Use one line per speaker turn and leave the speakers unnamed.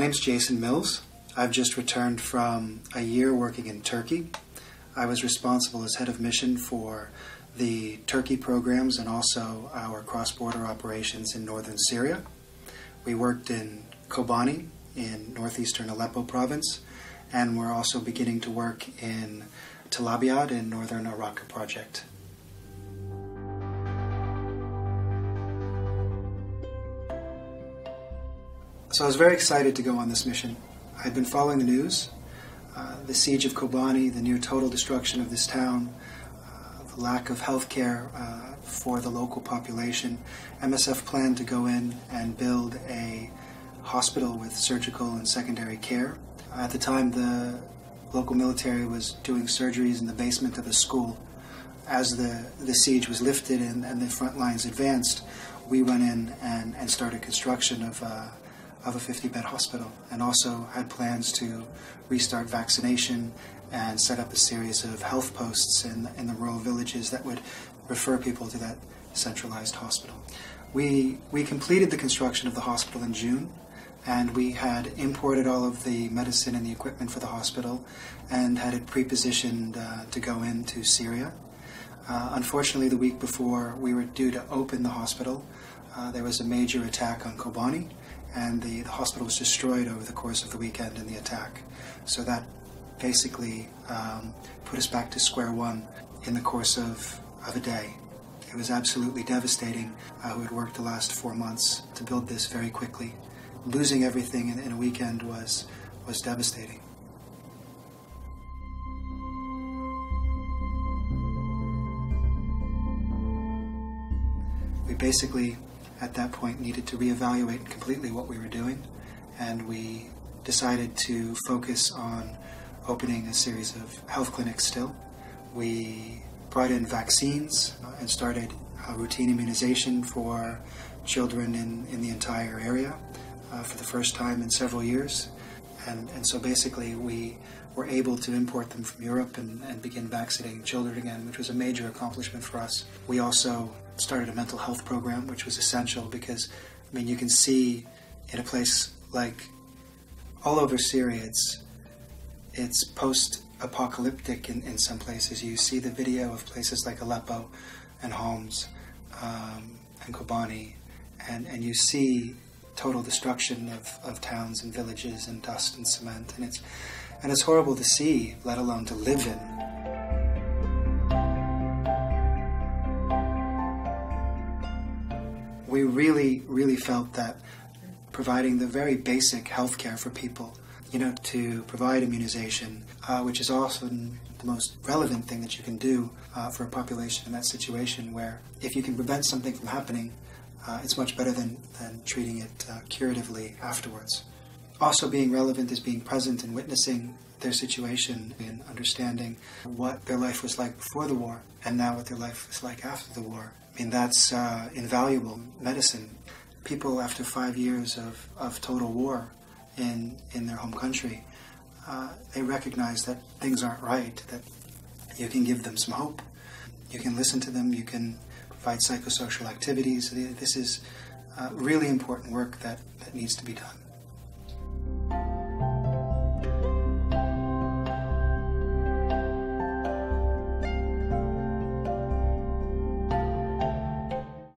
name's Jason Mills. I've just returned from a year working in Turkey. I was responsible as head of mission for the Turkey programs and also our cross-border operations in northern Syria. We worked in Kobane in northeastern Aleppo province, and we're also beginning to work in Tel Abyad in northern Iraq project. So I was very excited to go on this mission. I had been following the news, the siege of Kobane, the near total destruction of this town, the lack of health care for the local population. MSF planned to go in and build a hospital with surgical and secondary care. At the time, the local military was doing surgeries in the basement of a school. As the siege was lifted and the front lines advanced, we went in and started construction of a 50-bed hospital, and also had plans to restart vaccination and set up a series of health posts in the rural villages that would refer people to that centralized hospital. We completed the construction of the hospital in June, and we had imported all of the medicine and the equipment for the hospital and had it pre-positioned to go into Syria. Unfortunately, the week before we were due to open the hospital, there was a major attack on Kobane, and the hospital was destroyed over the course of the weekend in the attack. So that basically put us back to square one in the course of a day. It was absolutely devastating. We had worked the last 4 months to build this very quickly. Losing everything in a weekend was devastating. We basically, at that point, needed to reevaluate completely what we were doing, and we decided to focus on opening a series of health clinics still. We brought in vaccines and started routine immunization for children in the entire area for the first time in several years. And so basically we were able to import them from Europe and begin vaccinating children again, which was a major accomplishment for us. We also started a mental health program, which was essential because, I mean, you can see in a place like all over Syria, it's post-apocalyptic in some places. You see the video of places like Aleppo and Homs and Kobane, and you see total destruction of towns and villages and dust and cement, and it's horrible to see, let alone to live in. We really felt that providing the very basic health care for people, to provide immunization, which is often the most relevant thing that you can do for a population in that situation, where if you can prevent something from happening, it's much better than treating it curatively afterwards. Also being relevant is being present and witnessing their situation and understanding what their life was like before the war and now what their life is like after the war. I mean, that's invaluable medicine. People after 5 years of total war in their home country, they recognize that things aren't right, that you can give them some hope. You can listen to them, you can provide psychosocial activities. This is really important work that needs to be done.